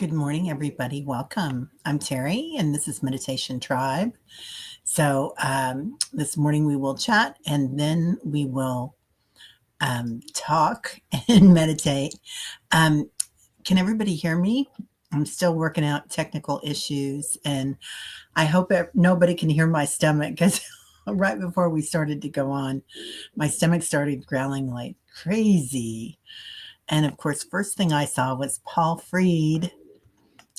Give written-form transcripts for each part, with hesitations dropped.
Good morning, everybody. Welcome. I'm Terry, and this is Meditation Tribe. This morning we will chat and then we will talk and meditate. Um, can everybody hear me? I'm still working out technical issues, and I hope nobody can hear my stomach because right before we started to go on, my stomach started growling like crazy. And of course, first thing I saw was Paul Freed.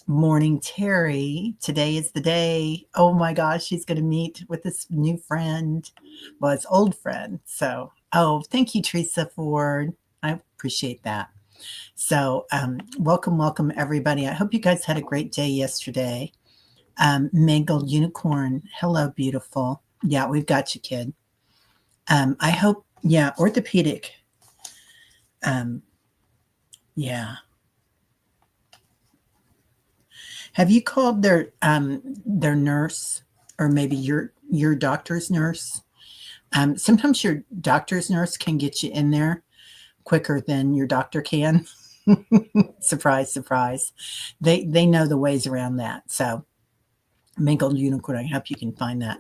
Morning, Terry. Today is the day. Oh my gosh, she's going to meet with this new friend. Well, it's old friend. Thank you, Teresa Ford. I appreciate that. Welcome, everybody. I hope you guys had a great day yesterday. Mangled Unicorn. Hello, beautiful. Yeah, we've got you, kid. I hope, yeah, orthopedic. Yeah. Have you called their nurse, or maybe your doctor's nurse? Sometimes your doctor's nurse can get you in there quicker than your doctor can. Surprise, surprise. They know the ways around that. So, Mangled Unicorn, I hope you can find that.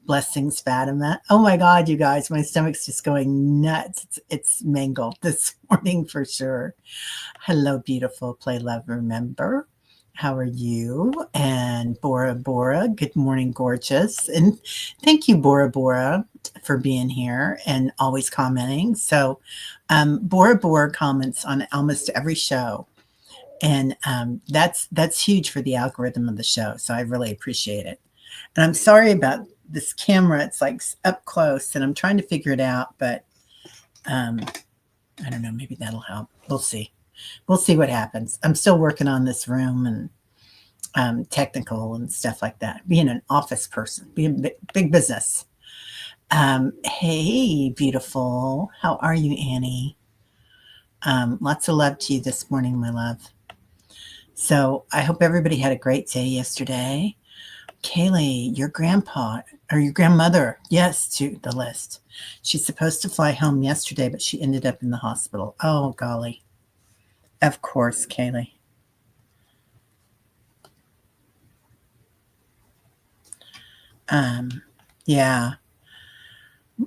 Blessings, Fatima. Oh my God, you guys, my stomach's just going nuts. It's mangled this morning for sure. Hello, beautiful. Play, love, remember. How are you? And Bora Bora, good morning, gorgeous. And thank you, Bora Bora, for being here and always commenting. Bora Bora comments on almost every show. And that's huge for the algorithm of the show. So I really appreciate it. And I'm sorry about this camera. It's like up close and I'm trying to figure it out, but I don't know, maybe that'll help. We'll see. We'll see what happens. I'm still working on this room and technical and stuff like that. Being an office person, being big business. Hey, beautiful. How are you, Annie? Lots of love to you this morning, my love. So I hope everybody had a great day yesterday. Kaylee, your grandpa or your grandmother, yes, to the list. She's supposed to fly home yesterday, but she ended up in the hospital. Oh, golly. Of course, Kaylee. Yeah,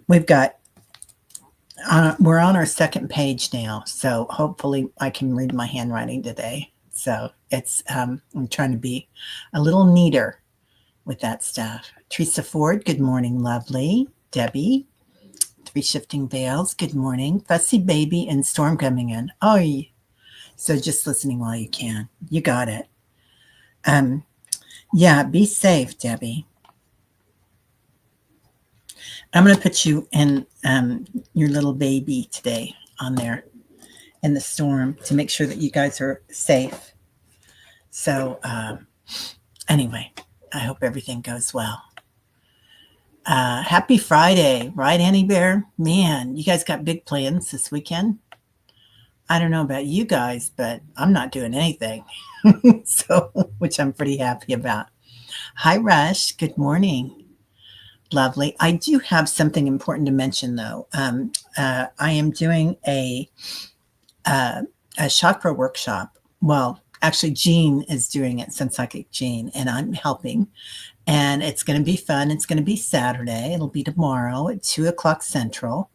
we've got, we're on our second page now. So hopefully I can read my handwriting today. So I'm trying to be a little neater with that stuff. Teresa Ford, good morning, lovely. Debbie, Three Shifting Veils, good morning. Fussy Baby and Storm coming in. Oh, so just listening while you can. You got it. Yeah, be safe, Debbie. I'm going to put you in your little baby today on there in the storm to make sure that you guys are safe. So anyway, I hope everything goes well. Happy Friday, right, Annie Bear? Man, you guys got big plans this weekend? I don't know about you guys, but I'm not doing anything. Which I'm pretty happy about. Hi, Rush. Good morning. Lovely. I do have something important to mention, though. I am doing a chakra workshop. Well, actually, Jean is doing it, Sun Psychic Jean, and I'm helping. And it's going to be fun. It's going to be Saturday. It'll be tomorrow at 2:00 Central.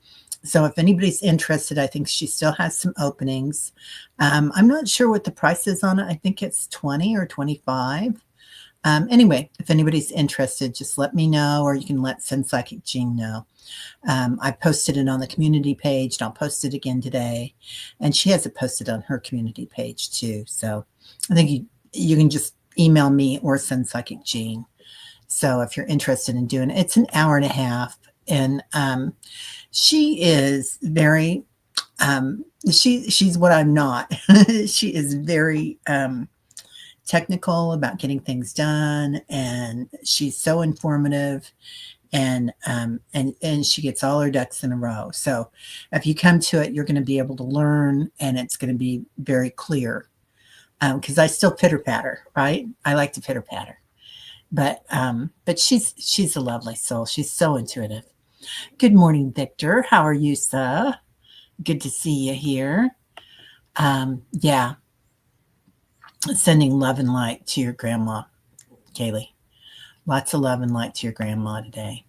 So if anybody's interested, I think she still has some openings. I'm not sure what the price is on it. I think it's 20 or 25. Anyway, if anybody's interested, just let me know, or you can let Sun Psychic Jean know. I posted it on the community page, and I'll post it again today. And she has it posted on her community page too. So I think you can just email me or Sun Psychic Jean. So if you're interested in doing it, it's an hour and a half. And she is very, she's what I'm not. She is very technical about getting things done, and she's so informative, and she gets all her ducks in a row. So if you come to it, you're going to be able to learn, and it's going to be very clear. Because I still pitter patter, right? I like to pitter patter, but she's a lovely soul. She's so intuitive. Good morning, Victor. How are you, sir? Good to see you here. Yeah. Sending love and light to your grandma, Kaylee. Lots of love and light to your grandma today.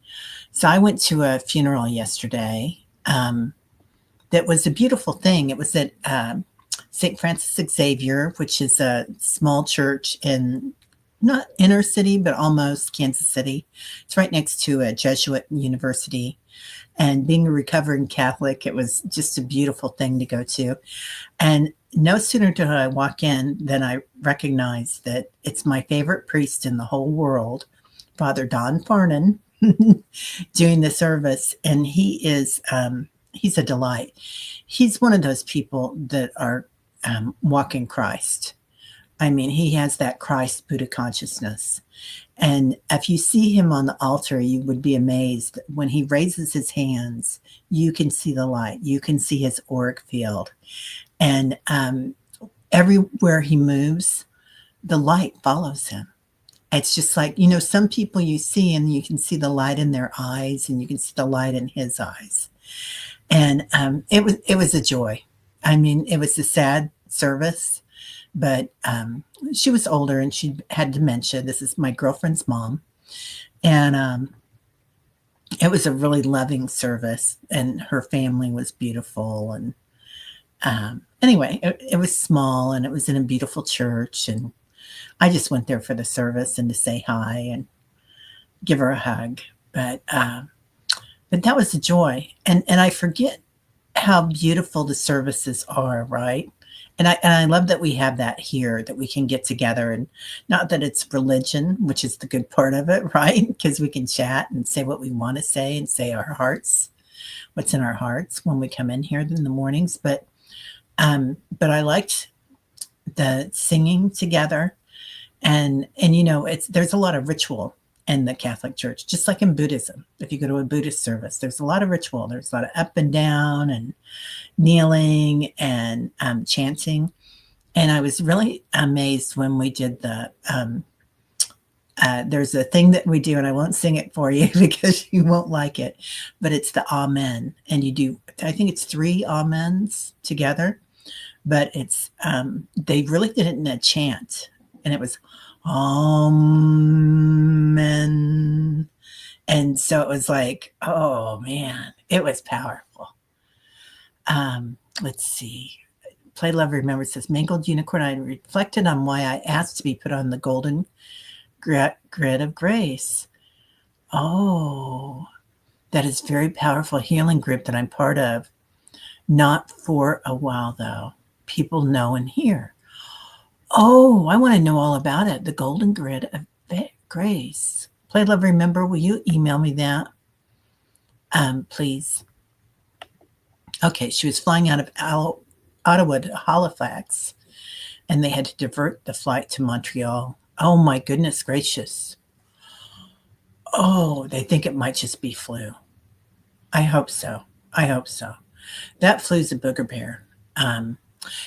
So I went to a funeral yesterday. That was a beautiful thing. It was at St. Francis Xavier, which is a small church in not inner city, but almost Kansas City. It's right next to a Jesuit university. And being a recovering Catholic, it was just a beautiful thing to go to. And no sooner did I walk in than I recognized that it's my favorite priest in the whole world, Father Don Farnan, doing the service. And he's a delight. He's one of those people that are walking Christ. I mean, he has that Christ Buddha consciousness. And if you see him on the altar, you would be amazed. When he raises his hands, you can see the light. You can see his auric field. And everywhere he moves, the light follows him. It's just like, some people you see and you can see the light in their eyes and you can see the light in his eyes. And it was a joy. I mean, it was a sad service, but she was older and she had dementia. This is my girlfriend's mom. And it was a really loving service, and her family was beautiful. And anyway, it was small and it was in a beautiful church. And I just went there for the service and to say hi and give her a hug. But that was a joy. And I forget how beautiful the services are, right? And I love that we have that here, that we can get together, and not that it's religion, which is the good part of it, right? Because we can chat and say what we want to say and say our hearts, what's in our hearts when we come in here in the mornings. But I liked the singing together, and there's a lot of ritual in the Catholic Church, just like in Buddhism. If you go to a Buddhist service, there's a lot of ritual. There's a lot of up and down and kneeling and chanting. And I was really amazed when we did there's a thing that we do, and I won't sing it for you because you won't like it, but it's the Amen. And you do, I think it's 3 Amens together, but it's, they really did it in a chant, and it was Amen. And so it was like, oh man, it was powerful. Let's see. Play Love Remember says, Mangled Unicorn, I reflected on why I asked to be put on the golden grid of grace. Oh, that is very powerful healing group that I'm part of. Not for a while, though. People know and hear. Oh, I want to know all about it. The golden grid of grace. Play Love Remember, will you email me that? Please. Okay, she was flying out of Ottawa to Halifax, and they had to divert the flight to Montreal. Oh my goodness gracious. Oh, they think it might just be flu. I hope so. That flu's a booger bear.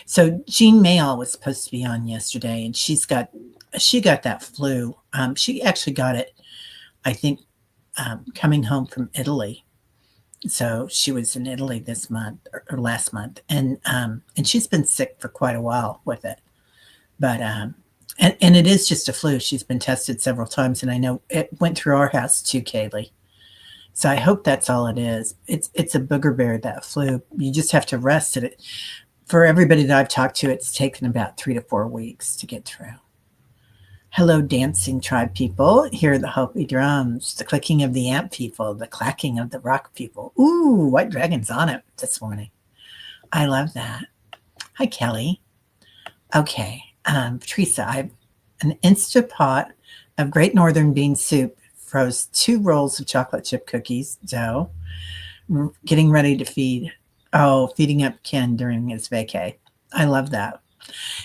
So Jean Mayall was supposed to be on yesterday, and she got that flu. She actually got it, I think, coming home from Italy. So she was in Italy this month or last month, and she's been sick for quite a while with it. But and it is just a flu. She's been tested several times, and I know it went through our house too, Kaylee. So I hope that's all it is. It's a booger bear, that flu. You just have to rest it. For everybody that I've talked to, it's taken about 3 to 4 weeks to get through. Hello, dancing tribe people. Hear the Hopi drums, the clicking of the amp people, the clacking of the rock people. Ooh, White Dragon's on it this morning. I love that. Hi, Kelly. Okay, Teresa, I have an Instapot of Great Northern bean soup, froze 2 rolls of chocolate chip cookies dough, getting ready to feed. Oh, feeding up Ken during his vacay. I love that.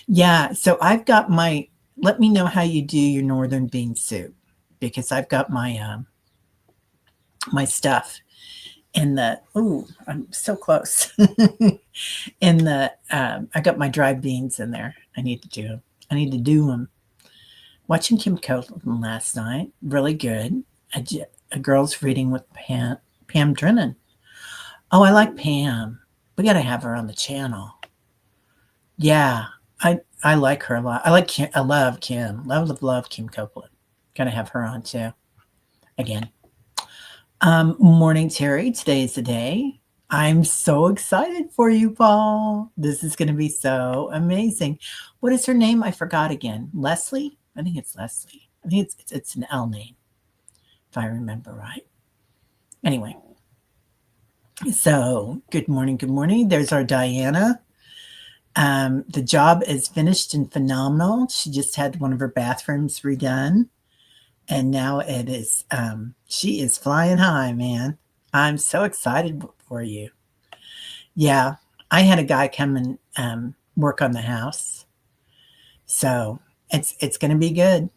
Yeah, so I've got my, let me know how you do your northern bean soup, because I've got my my stuff in the, ooh, I'm so close. In the, I got my dried beans in there. I need to do them. Watching Kim Copeland last night, really good. A girl's reading with Pam Drennan. Oh, I like Pam. We got to have her on the channel. Yeah, I like her a lot. I like Kim, I love Kim. Love Kim Copeland. Gotta have her on too. Again. Morning, Terry. Today is the day. I'm so excited for you, Paul. This is going to be so amazing. What is her name? I forgot again. Leslie? I think it's Leslie. I think it's an L name, if I remember right. Anyway, so good morning. Good morning. There's our Diana. The job is finished and phenomenal. She just had one of her bathrooms redone. And now it is, she is flying high, man. I'm so excited for you. Yeah, I had a guy come and work on the house. So it's going to be good.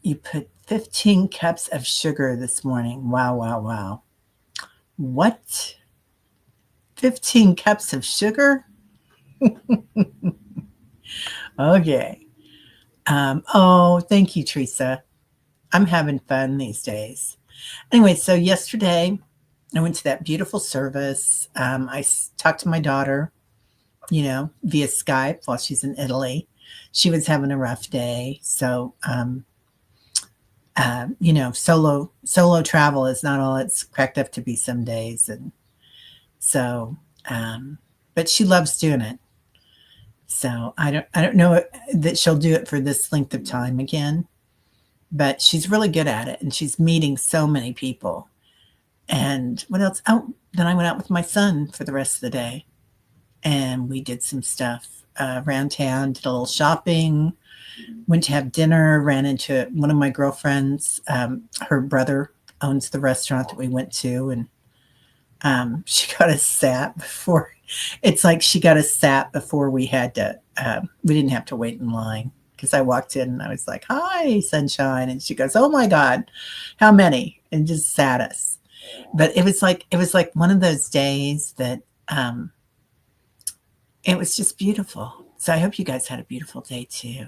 You put 15 cups of sugar this morning. Wow, wow, wow. What? 15 cups of sugar? Okay. Oh, thank you, Teresa. I'm having fun these days. Anyway, so yesterday I went to that beautiful service. I talked to my daughter, via Skype while she's in Italy. She was having a rough day. So, solo travel is not all it's cracked up to be some days. And so, but she loves doing it. So I don't know that she'll do it for this length of time again, but she's really good at it and she's meeting so many people. And what else? Oh, then I went out with my son for the rest of the day and we did some stuff around town, did a little shopping, went to have dinner, ran into one of my girlfriends. Her brother owns the restaurant that we went to, and she got us sat before. It's like she got us sat before we had to, we didn't have to wait in line because I walked in and I was like, hi, sunshine. And she goes, oh my God, how many? And just sat us. But it was like one of those days that it was just beautiful. So I hope you guys had a beautiful day too.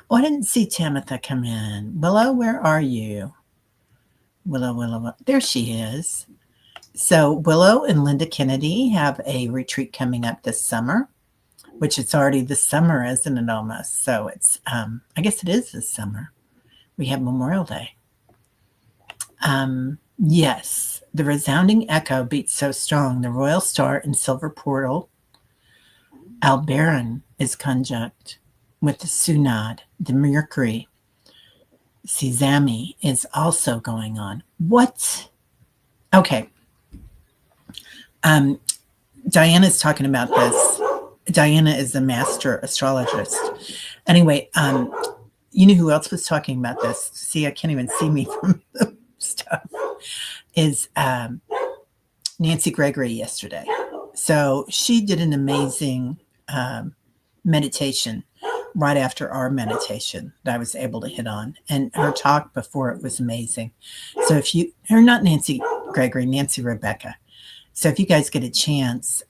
Oh, I didn't see Tamitha come in. Willow, where are you? Willow. There she is. So Willow and Linda Kennedy have a retreat coming up this summer, which it's already this summer, isn't it almost? So it's, I guess it is this summer. We have Memorial Day. Yes, the resounding echo beats so strong. The Royal Star and Silver Portal, Aldebaran is conjunct with the Sunod, the Mercury. Sesame is also going on. What? Okay. Diana's talking about this. Diana is the master astrologist. Anyway, you know who else was talking about this? See, I can't even see me from the stuff. Is Nancy Gregory yesterday. So she did an amazing meditation right after our meditation that I was able to hit on. And her talk before it was amazing. So if you, or not Nancy Gregory, Nancy Rebecca. So if you guys get a chance,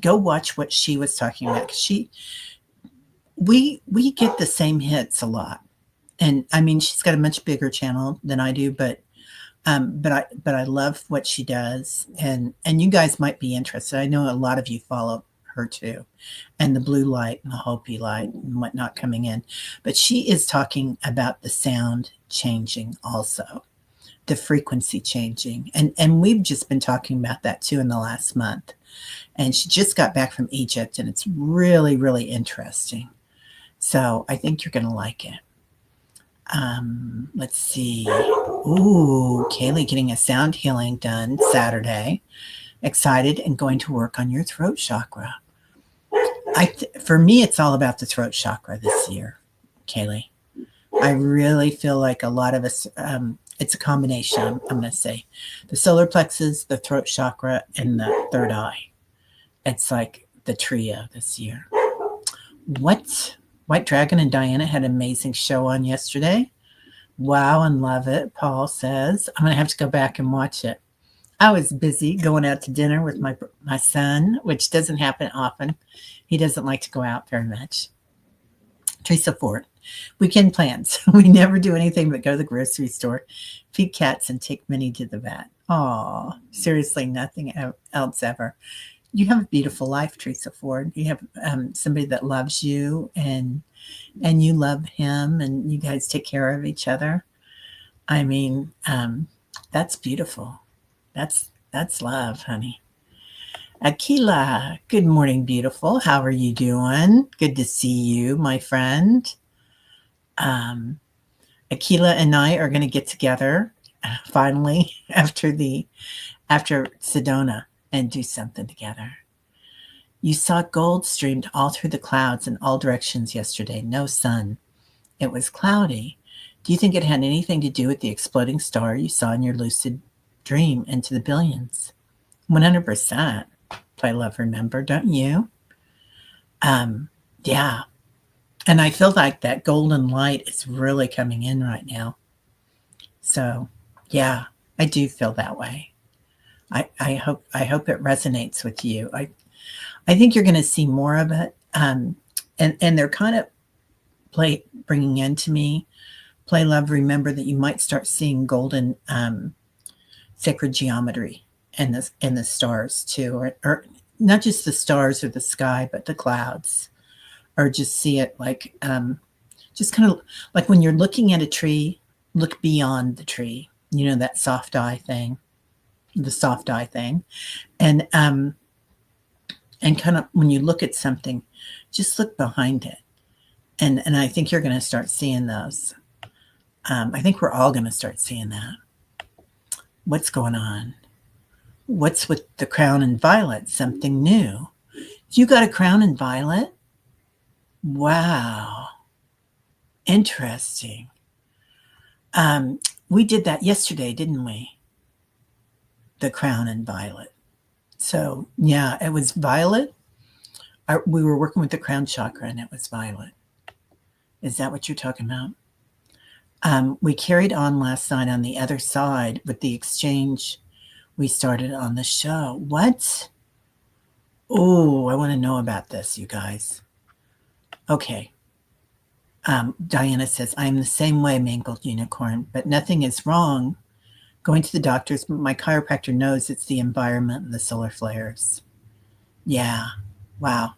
go watch what she was talking about. We get the same hits a lot, and I mean she's got a much bigger channel than I do, but I love what she does, and you guys might be interested. I know a lot of you follow her too, and the blue light and the Hopi light and whatnot coming in, but she is talking about the sound changing also. The frequency changing. And we've just been talking about that too in the last month. And she just got back from Egypt and it's really, really interesting. So I think you're going to like it. Let's see. Ooh, Kaylee getting a sound healing done Saturday. Excited and going to work on your throat chakra. For me, it's all about the throat chakra this year, Kaylee. I really feel like a lot of us, it's a combination, I'm going to say. The solar plexus, the throat chakra, and the third eye. It's like the trio this year. What? White Dragon and Diana had an amazing show on yesterday. Wow, and love it, Paul says. I'm going to have to go back and watch it. I was busy going out to dinner with my son, which doesn't happen often. He doesn't like to go out very much. Teresa Ford. Weekend plans. We never do anything but go to the grocery store, feed cats, and take Minnie to the vet. Oh, seriously, nothing else ever. you have a beautiful life, Teresa Ford. You have somebody that loves you, and you love him, and you guys take care of each other. I mean, that's beautiful. That's love, honey. Akila, good morning, beautiful. How are you doing? Good to see you, my friend. Um, Akila and I are going to get together finally after Sedona and do something together. You saw gold streamed all through the clouds in all directions yesterday. No sun. It was cloudy. Do you think it had anything to do with the exploding star you saw in your lucid dream into the billions? 100%. Play Love Remember, don't you? Um, yeah. And I feel like that golden light is really coming in right now. So, yeah, I do feel that way. I hope it resonates with you. I think you're going to see more of it. And they're kind of bringing into me, play, love, remember that you might start seeing golden sacred geometry in the stars too, or not just the stars or the sky, but the clouds, or just see it like just kind of like when you're looking at a tree, look beyond the tree. You know, that soft eye thing, the soft eye thing, and kind of when you look at something, just look behind it, and I think you're going to start seeing those. I think we're all going to start seeing that. What's going on? What's with the crown and violet? Something new. You got a crown and violet? Wow. Interesting. We did that yesterday, didn't we? The crown and violet. So, yeah, it was violet. We were working with the crown chakra and it was violet. Is that what you're talking about? We carried on last night on the other side with the exchange we started on the show. What? Oh, I want to know about this, you guys. Okay. Diana says, I'm the same way, mangled unicorn, but nothing is wrong. Going to the doctors, my chiropractor knows it's the environment and the solar flares. Yeah. Wow.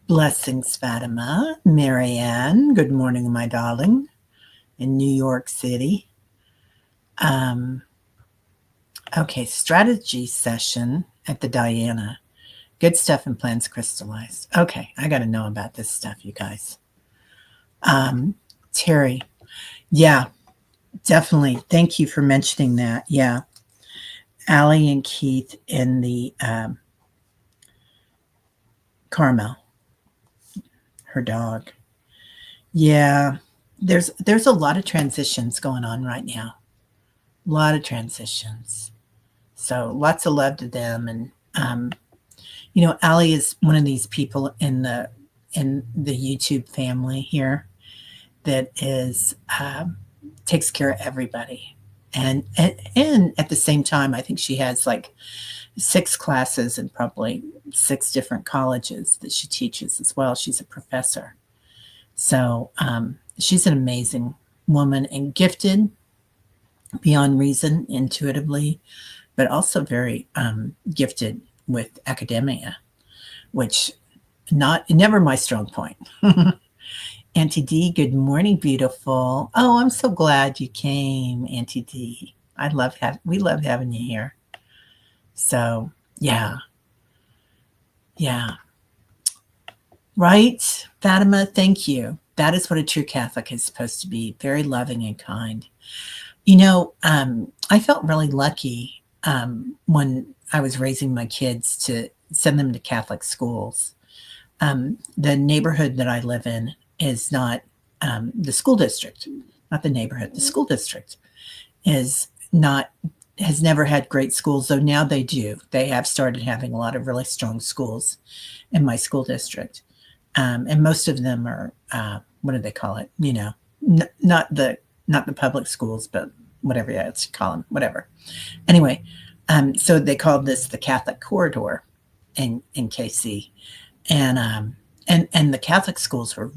Blessings, Fatima. Marianne, good morning, my darling, in New York City. Okay, strategy session at the Diana. Good stuff and plans crystallized. Okay, I got to know about this stuff, you guys. Terry, yeah, definitely. Thank you for mentioning that. Yeah. Allie and Keith in the Carmel, her dog. Yeah, there's a lot of transitions going on right now. A lot of transitions. So lots of love to them. And Allie is one of these people in the YouTube family here that is takes care of everybody. And at the same time, I think she has like 6 classes and probably 6 different colleges that she teaches as well. She's a professor. So she's an amazing woman and gifted beyond reason, intuitively, but also very gifted with academia, which never my strong point. Auntie D, good morning, beautiful. Oh, I'm so glad you came, Auntie D. We love having you here. So, yeah. Right, Fatima, thank you. That is what a true Catholic is supposed to be, very loving and kind. I felt really lucky when I was raising my kids to send them to Catholic schools. The neighborhood that I live in is not the school district, not the neighborhood. The school district has never had great schools, though now they do. They have started having a lot of really strong schools in my school district. And most of them are, what do they call it? Not the public schools, but whatever you call them, whatever. Anyway, so they called this the Catholic Corridor in KC. And the Catholic schools were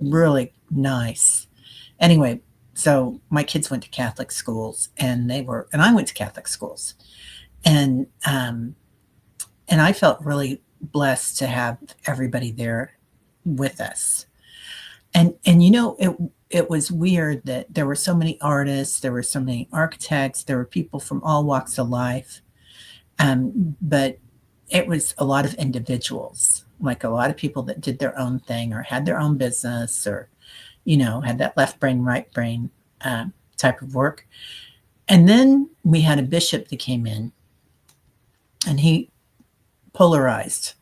really nice. Anyway, so my kids went to Catholic schools and I went to Catholic schools. And And I felt really blessed to have everybody there with us. And it was weird that there were so many artists, there were so many architects, there were people from all walks of life. But it was a lot of individuals, like a lot of people that did their own thing or had their own business or, had that left brain, right brain type of work. And then we had a bishop that came in and he polarized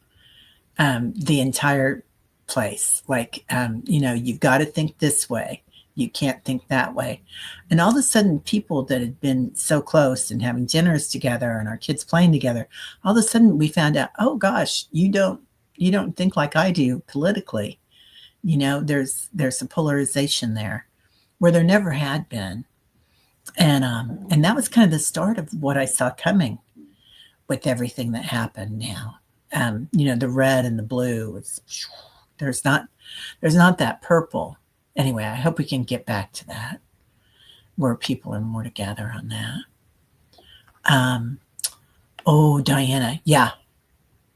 the entire place. Like, you've got to think this way. You can't think that way. And all of a sudden, people that had been so close and having dinners together and our kids playing together, all of a sudden we found out, oh gosh, you don't think like I do politically. There's a polarization there where there never had been. And that was kind of the start of what I saw coming with everything that happened now. The red and the blue. There's not that purple. Anyway, I hope we can get back to that, where people are more together on that. Oh, Diana, yeah,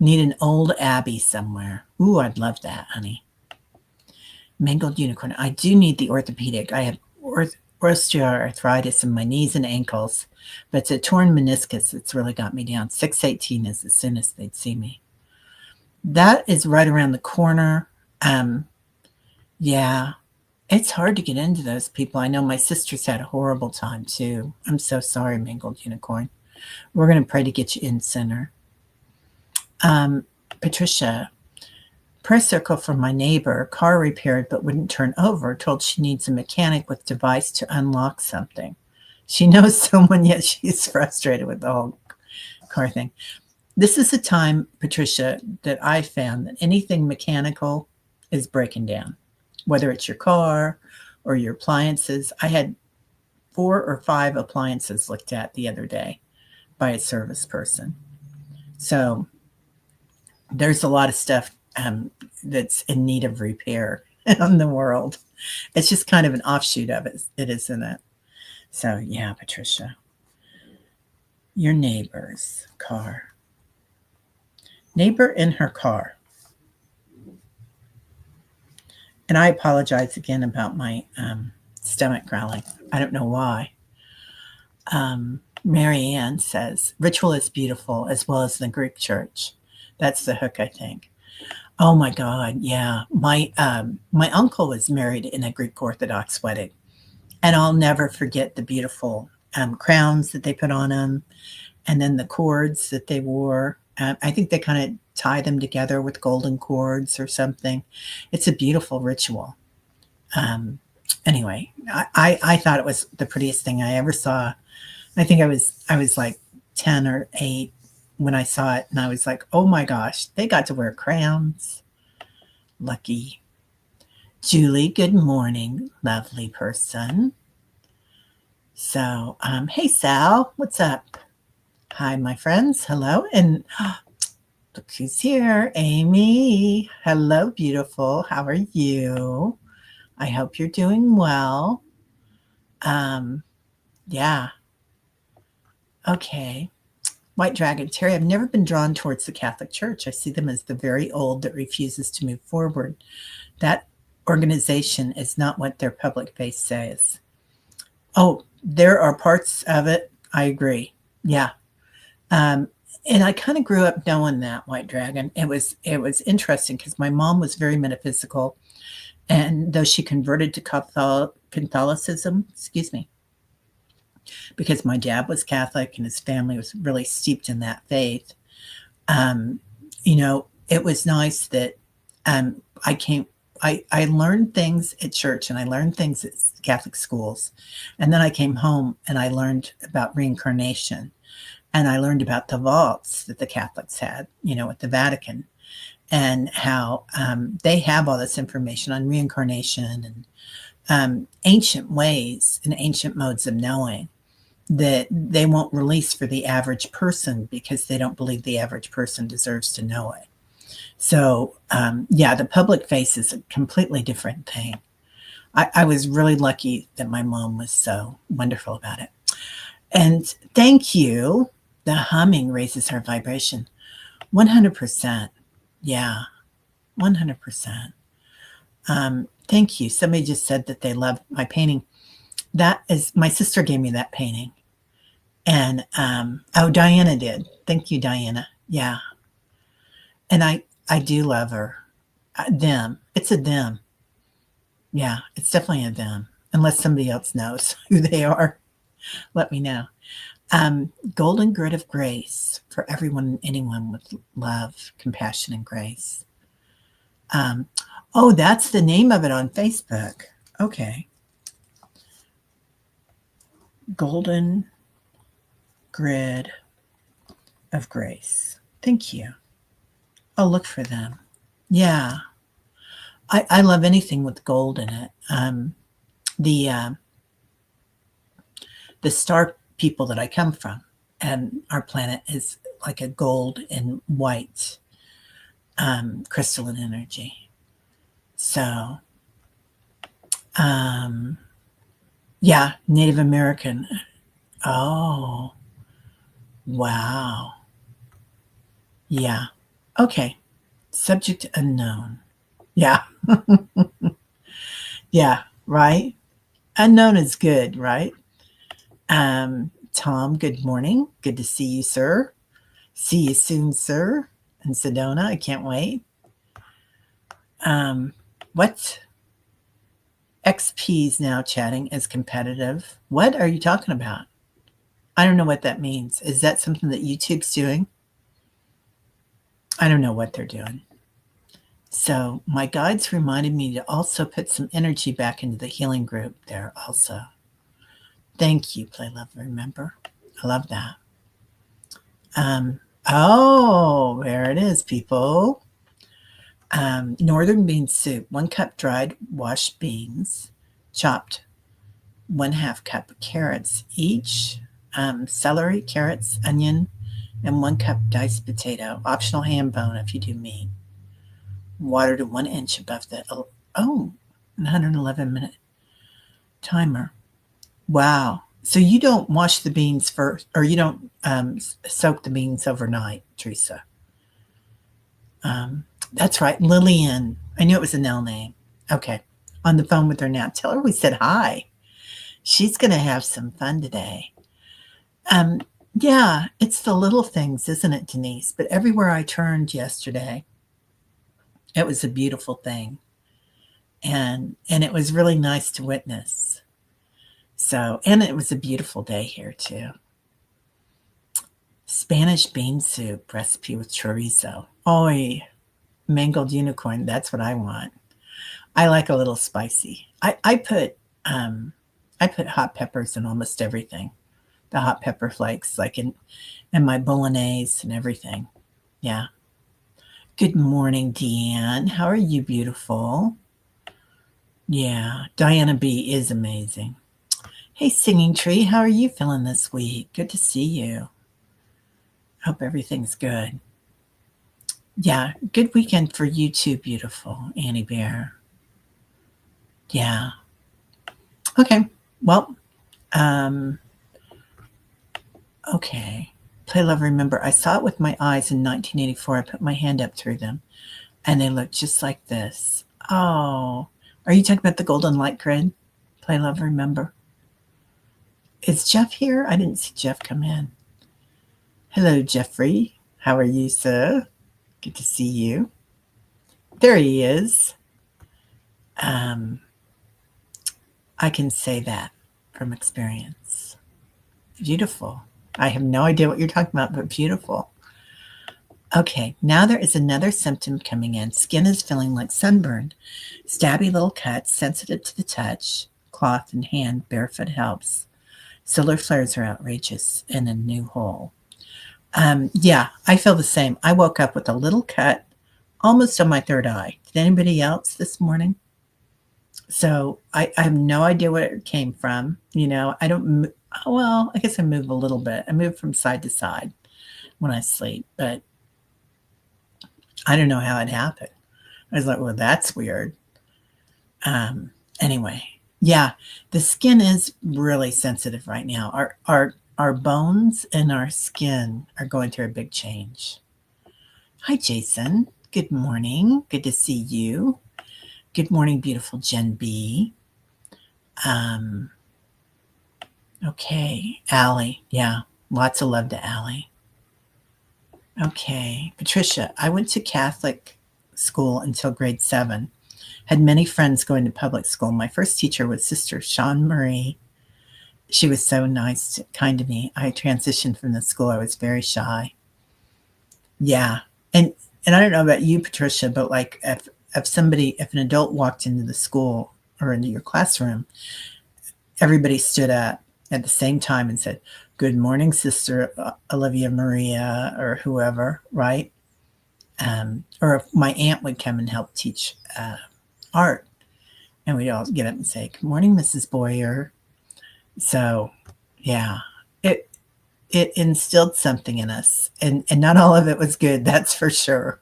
need an old abbey somewhere. Ooh, I'd love that, honey. Mangled unicorn. I do need the orthopedic. I have osteoarthritis in my knees and ankles, but it's a torn meniscus that's really got me down. 618 is as soon as they'd see me. That is right around the corner. Yeah, it's hard to get into those people. I know my sister's had a horrible time too. I'm so sorry, Mangled Unicorn. We're going to pray to get you in center. Patricia, prayer circle for my neighbor, car repaired but wouldn't turn over, told she needs a mechanic with device to unlock something. She knows someone, yet she's frustrated with the whole car thing. This is a time, Patricia, that I found that anything mechanical is breaking down, whether it's your car or your appliances. I had 4 or 5 appliances looked at the other day by a service person. So there's a lot of stuff that's in need of repair in the world. It's just kind of an offshoot of it, isn't it? So yeah, Patricia, your neighbor's car. Neighbor in her car. And I apologize again about my stomach growling. I don't know why. Mary Ann says, ritual is beautiful as well as the Greek church. That's the hook, I think. Oh my God, yeah. My uncle was married in a Greek Orthodox wedding. And I'll never forget the beautiful crowns that they put on him and then the cords that they wore. I think they kind of tie them together with golden cords or something. It's a beautiful ritual. Anyway, I thought it was the prettiest thing I ever saw. I think I was like 10 or 8 when I saw it, and I was like, oh my gosh, they got to wear crowns. Lucky. Julie, good morning, lovely person. So, hey Sal, what's up? Hi, my friends. Hello. And look who's here. Amy. Hello, beautiful. How are you? I hope you're doing well. Yeah. Okay. White Dragon. Terry, I've never been drawn towards the Catholic Church. I see them as the very old that refuses to move forward. That organization is not what their public face says. Oh, there are parts of it. I agree. Yeah. And I kind of grew up knowing that, White Dragon. It was interesting because my mom was very metaphysical, and though she converted to Catholicism, because my dad was Catholic and his family was really steeped in that faith. It was nice that I learned things at church and I learned things at Catholic schools, and then I came home and I learned about reincarnation. And I learned about the vaults that the Catholics had, at the Vatican, and how they have all this information on reincarnation and ancient ways and ancient modes of knowing that they won't release for the average person because they don't believe the average person deserves to know it. So, the public face is a completely different thing. I was really lucky that my mom was so wonderful about it. And thank you. The humming raises our vibration. 100%. Yeah, 100%. Thank you. Somebody just said that they love my painting. That is, my sister gave me that painting. And, oh, Diana did. Thank you, Diana. Yeah. And I do love her. Them. It's a them. Yeah, it's definitely a them. Unless somebody else knows who they are, let me know. Golden grid of grace for everyone and anyone with love, compassion, and grace. Oh, that's the name of it on Facebook. Okay. Golden grid of grace. Thank you. I'll look for them. Yeah. I love anything with gold in it. The the star people that I come from, and our planet is like a gold and white crystalline energy. So, yeah, Native American. Oh, wow. Yeah. Okay. Subject unknown. Yeah. Yeah. Right. Unknown is good, right? Tom, good morning. Good to see you, sir. See you soon, sir. And Sedona, I can't wait. What? XP's now chatting as competitive. What are you talking about? I don't know what that means. Is that something that YouTube's doing? I don't know what they're doing. So my guides reminded me to also put some energy back into the healing group there also. Thank you, Play Love Remember. I love that. Oh, there it is, people. Northern bean soup, 1 cup dried washed beans, chopped 1/2 cup carrots each, celery, carrots, onion, and 1 cup diced potato. Optional ham bone if you do meat. Water to 1 inch above the 111-minute timer. Wow. So you don't wash the beans first, or you don't soak the beans overnight, Teresa. That's right, Lillian. I knew it was an L name. Okay. On the phone with her now. Tell her we said hi. She's going to have some fun today. Yeah, it's the little things, isn't it, Denise? But everywhere I turned yesterday, it was a beautiful thing. And it was really nice to witness. So, and it was a beautiful day here too. Spanish bean soup recipe with chorizo. Oy, mangled unicorn. That's what I want. I like a little spicy. I put hot peppers in almost everything. The hot pepper flakes, like in my bolognese and everything. Yeah. Good morning, Deanne. How are you, beautiful? Yeah, Diana B is amazing. Hey, Singing Tree, how are you feeling this week? Good to see you. Hope everything's good. Yeah, good weekend for you too, beautiful Annie Bear. Yeah. Okay. Well, okay. Play Love Remember. I saw it with my eyes in 1984. I put my hand up through them, and they look just like this. Oh, are you talking about the golden light grid? Play Love Remember. Is Jeff here? I didn't see Jeff come in. Hello, Jeffrey. How are you, sir? Good to see you. There he is. I can say that from experience. Beautiful. I have no idea what you're talking about, but beautiful. Okay, now there is another symptom coming in. Skin is feeling like sunburned. Stabby little cuts, sensitive to the touch. Cloth in hand, barefoot helps. Solar flares are outrageous and a new hole. Yeah, I feel the same. I woke up with a little cut almost on my third eye. Did anybody else this morning? So I have no idea where it came from. You know, I don't, well, I guess I move a little bit. I move from side to side when I sleep, but I don't know how it happened. I was like, well, that's weird. Anyway, yeah, the skin is really sensitive right now. Our bones and our skin are going through a big change. Hi, Jason. Good morning. Good to see you. Good morning, beautiful Jen B. Um, okay, Allie. Yeah, lots of love to Allie. Okay, Patricia. I went to Catholic school until grade 7. Had many friends going to public school. My first teacher was Sister Sean Marie. She was so nice, kind to me. I transitioned from the school. I was very shy. Yeah, and I don't know about you, Patricia, but like if an adult walked into the school or into your classroom, everybody stood up at the same time and said, "Good morning, Sister Olivia Maria," or whoever, right? Or if my aunt would come and help teach art, and we'd all get up and say, "Good morning, Mrs. Boyer." So, yeah, it it instilled something in us, and not all of it was good. That's for sure.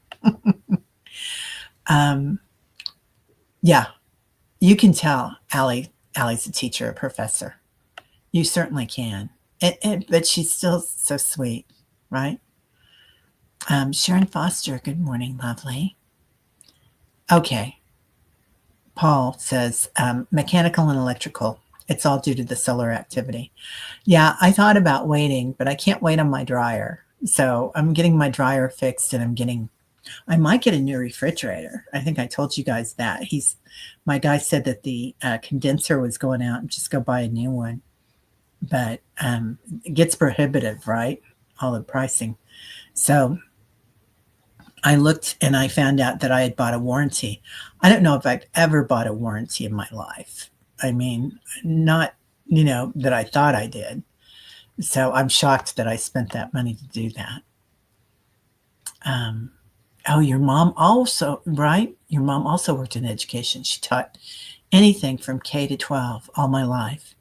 Um, yeah, you can tell Allie's a teacher, a professor. You certainly can. But she's still so sweet, right? Sharon Foster, good morning, lovely. Okay. Paul says mechanical and electrical. It's all due to the solar activity. Yeah, I thought about waiting, but I can't wait on my dryer. So I'm getting my dryer fixed and I might get a new refrigerator. I think I told you guys that. My guy said that the condenser was going out and just go buy a new one. But it gets prohibitive, right? All the pricing. So I looked and I found out that I had bought a warranty. I don't know if I've ever bought a warranty in my life. I mean, not, that I thought I did. So I'm shocked that I spent that money to do that. Um, oh, your mom also, right? Your mom also worked in education. She taught anything from K to 12 all my life.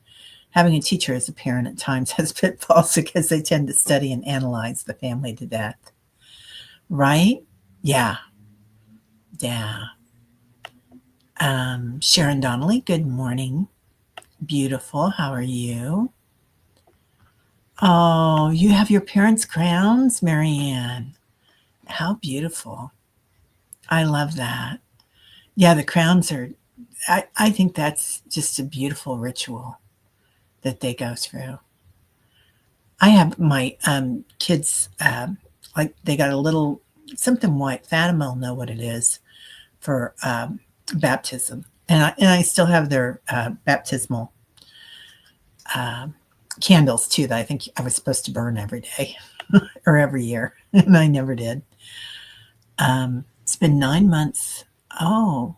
Having a teacher as a parent at times has pitfalls because they tend to study and analyze the family to death. Right? Yeah. Yeah. Sharon Donnelly, good morning. Beautiful. How are you? Oh, you have your parents' crowns, Marianne. How beautiful. I love that. Yeah, the crowns I think that's just a beautiful ritual that they go through. I have my kids, like they got a little something white. Fatima will know what it is for baptism. And I still have their baptismal uh, candles too that I think I was supposed to burn every day or every year, and I never did. It's been 9 months. Oh,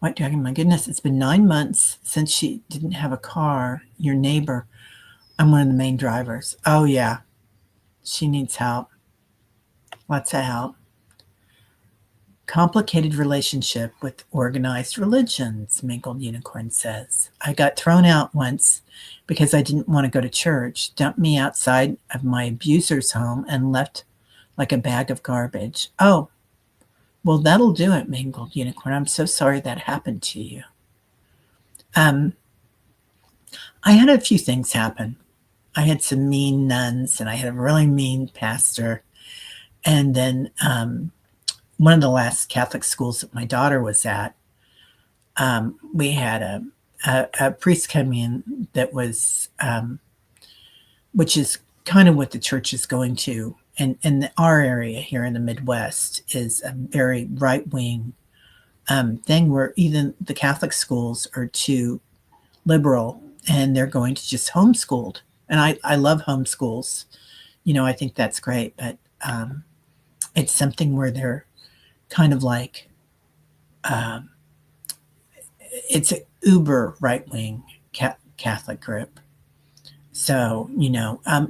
White Dragon, my goodness, it's been 9 months since she didn't have a car. Your neighbor, I'm one of the main drivers. Oh, yeah, she needs help. Lots of help. Complicated relationship with organized religions, Mingled Unicorn says. I got thrown out once because I didn't want to go to church, dumped me outside of my abuser's home, and left like a bag of garbage. Oh, well, that'll do it, Mingled Unicorn. I'm so sorry that happened to you. I had a few things happen. I had some mean nuns, and I had a really mean pastor. And then one of the last Catholic schools that my daughter was at, we had a priest come in that was, which is kind of what the church is going to. And in our area here in the Midwest is a very right wing thing where even the Catholic schools are too liberal and they're going to just homeschooled. And I love homeschools. I think that's great, but it's something where they're kind of like, it's an uber right wing Catholic group. So,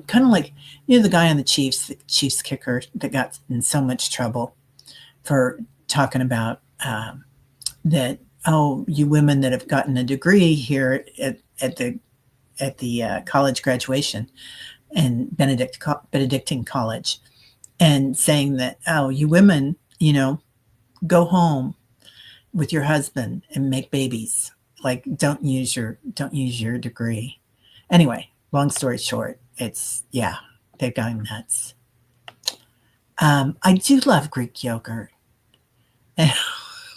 kind of like, the guy on the Chiefs kicker that got in so much trouble for talking about that, oh, you women that have gotten a degree here at the college graduation and Benedictine college, and saying that, oh, you women, go home with your husband and make babies. Like, don't use your degree. Anyway, long story short, it's, yeah, they've gone nuts. I do love Greek yogurt. And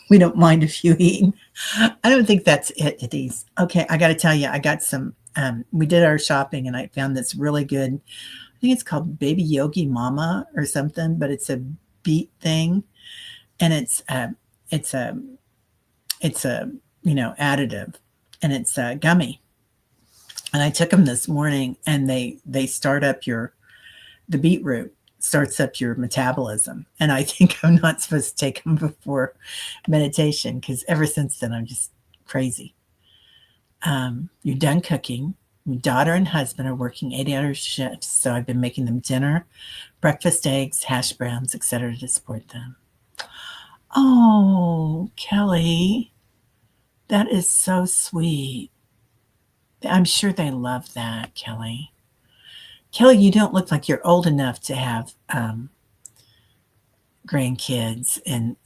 we don't mind if you eat. I don't think that's it, Denise. Okay, I got to tell you, I got some. We did our shopping, and I found this really good. I think it's called Baby Yogi Mama or something, but it's a beet thing, and it's a it's a additive, and it's a gummy. And I took them this morning, and they start up the beetroot starts up your metabolism. And I think I'm not supposed to take them before meditation because ever since then I'm just crazy. You're done cooking. Your daughter and husband are working 8-hour shifts, so I've been making them dinner, breakfast eggs, hash browns, etc. to support them. Oh, Kelly, that is so sweet. I'm sure they love that, Kelly. Kelly, you don't look like you're old enough to have grandkids and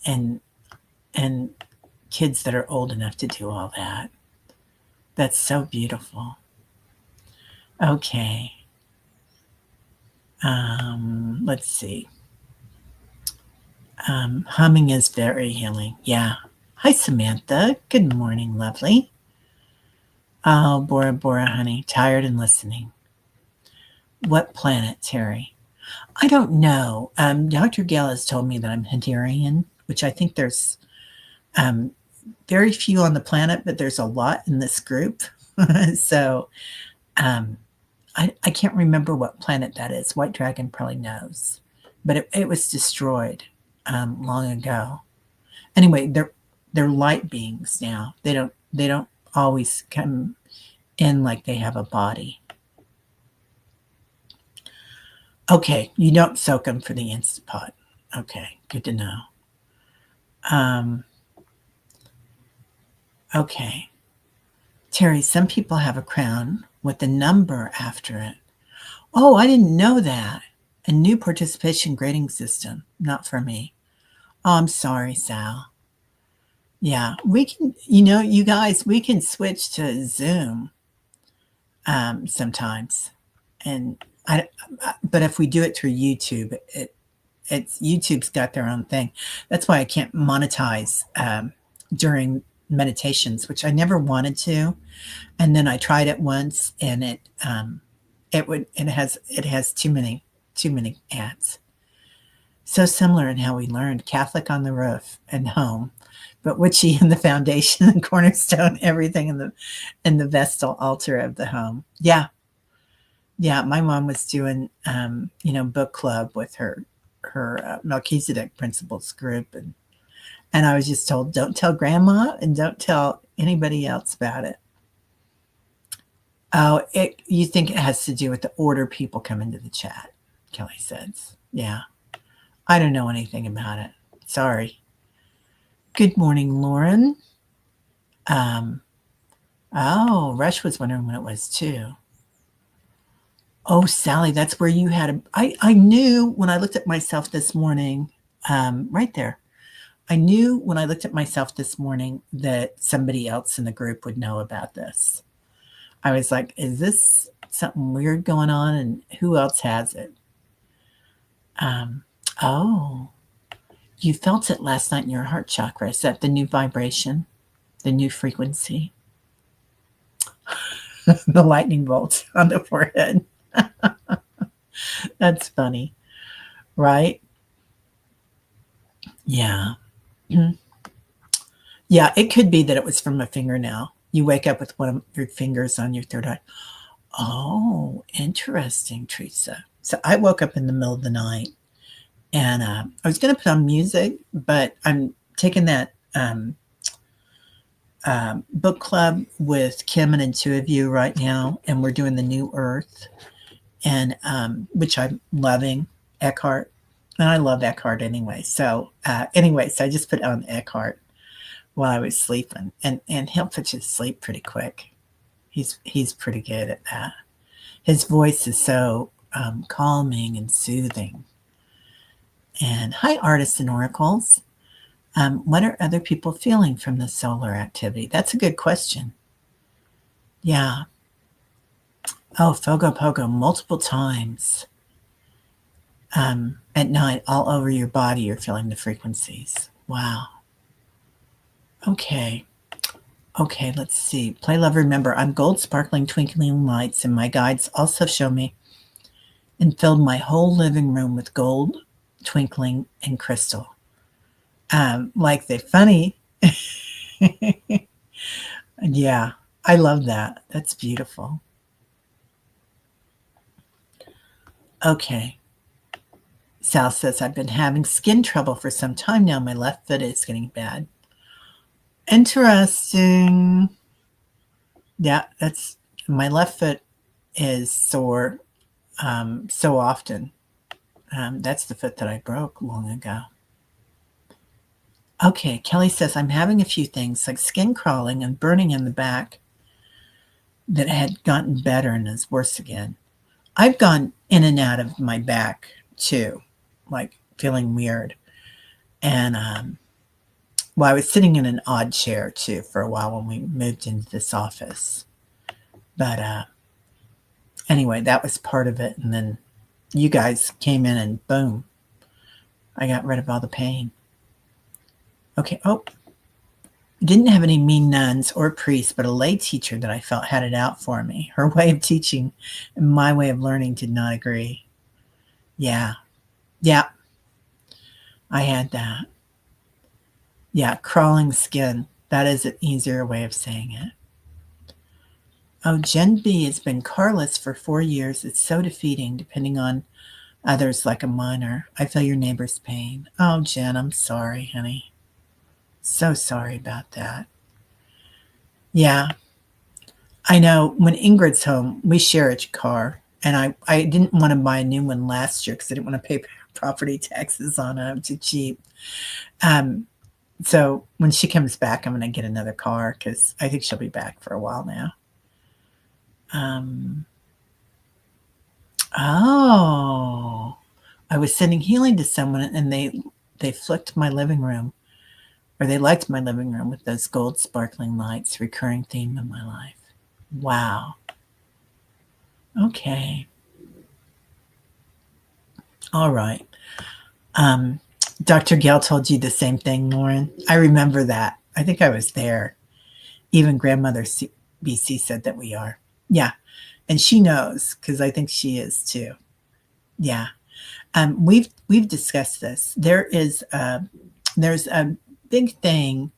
kids that are old enough to do all that. That's so beautiful. Okay. Let's see. Humming is very healing. Yeah. Hi, Samantha. Good morning, lovely. Oh, Bora Bora, honey. Tired and listening. What planet, Terry? I don't know. Dr. Gale has told me that I'm Hadarian, which I think there's very few on the planet, but there's a lot in this group. So I can't remember what planet that is. White Dragon probably knows, but it was destroyed long ago. Anyway, they're light beings now. They don't always come in like they have a body. Okay, you don't soak them for the Instapot. Okay, good to know. Okay. Terry, some people have a crown with a number after it. Oh, I didn't know that. A new participation grading system. Not for me. Oh, I'm sorry, Sal. Yeah, we can, you guys, we can switch to Zoom sometimes. And but if we do it through YouTube, it's YouTube's got their own thing. That's why I can't monetize during meditations, which I never wanted to. And then I tried it once, and it has too many ads. So similar in how we learned Catholic on the roof and home, but witchy in the foundation and cornerstone, everything in the vestal altar of the home. Yeah. Yeah, my mom was doing book club with her Melchizedek principles group, and I was just told, don't tell grandma and don't tell anybody else about it. Oh, you think it has to do with the order people come into the chat, Kelly says. Yeah. I don't know anything about it. Sorry. Good morning, Lauren. Rush was wondering when it was too. Oh, Sally, that's where you had I knew when I looked at myself this morning, right there. I knew when I looked at myself this morning that somebody else in the group would know about this. I was like, is this something weird going on? And who else has it? Oh, you felt it last night in your heart chakra. Is that the new vibration, the new frequency? The lightning bolts on the forehead. That's funny, right? Yeah. Yeah, it could be that it was from a fingernail. You wake up with one of your fingers on your third eye. Oh, interesting, Teresa. So I woke up in the middle of the night, and I was going to put on music, but I'm taking that book club with Kim and two of you right now, and we're doing the New Earth, and which I'm loving, Eckhart, and I love Eckhart anyway. So so I just put on Eckhart while I was sleeping, and he'll put you to sleep pretty quick. He's pretty good at that. His voice is so calming and soothing. And hi, artists and oracles. What are other people feeling from the solar activity? That's a good question. Yeah. Oh, Fogo Pogo, multiple times. At night, all over your body, you're feeling the frequencies. Wow. Okay. Okay, let's see. Play, love, remember. I'm gold, sparkling, twinkling lights, and my guides also show me and filled my whole living room with gold, twinkling, and crystal. Like the funny. Yeah, I love that. That's beautiful. Okay. Sal says, I've been having skin trouble for some time now. My left foot is getting bad. Interesting. Yeah, that's my left foot is sore so often. That's the foot that I broke long ago. Okay, Kelly says, I'm having a few things like skin crawling and burning in the back that had gotten better and is worse again. I've gone in and out of my back too, like feeling weird. And well, I was sitting in an odd chair too for a while when we moved into this office. But anyway, that was part of it. And then you guys came in and boom, I got rid of all the pain. Okay. Oh, didn't have any mean nuns or priests, but a lay teacher that I felt had it out for me. Her way of teaching and my way of learning did not agree. Yeah. Yeah. I had that. Yeah. Crawling skin. That is an easier way of saying it. Oh, Gen B has been carless for 4 years. It's so defeating, depending on others like a minor. I feel your neighbor's pain. Oh, Jen, I'm sorry, honey. So sorry about that. Yeah, I know. When Ingrid's home, we share a car, and I didn't want to buy a new one last year because I didn't want to pay property taxes on it. I'm too cheap. Um, so when she comes back, I'm going to get another car because I think she'll be back for a while now. Oh, I was sending healing to someone, and they flicked my living room, or they liked my living room with those gold sparkling lights, recurring theme in my life. Wow. Okay. All right. Um, Dr. Gale told you the same thing, Lauren. I remember that. I think I was there. Even grandmother BC said that we are. Yeah. And she knows because I think she is too. Yeah. We've discussed this. There's a big thing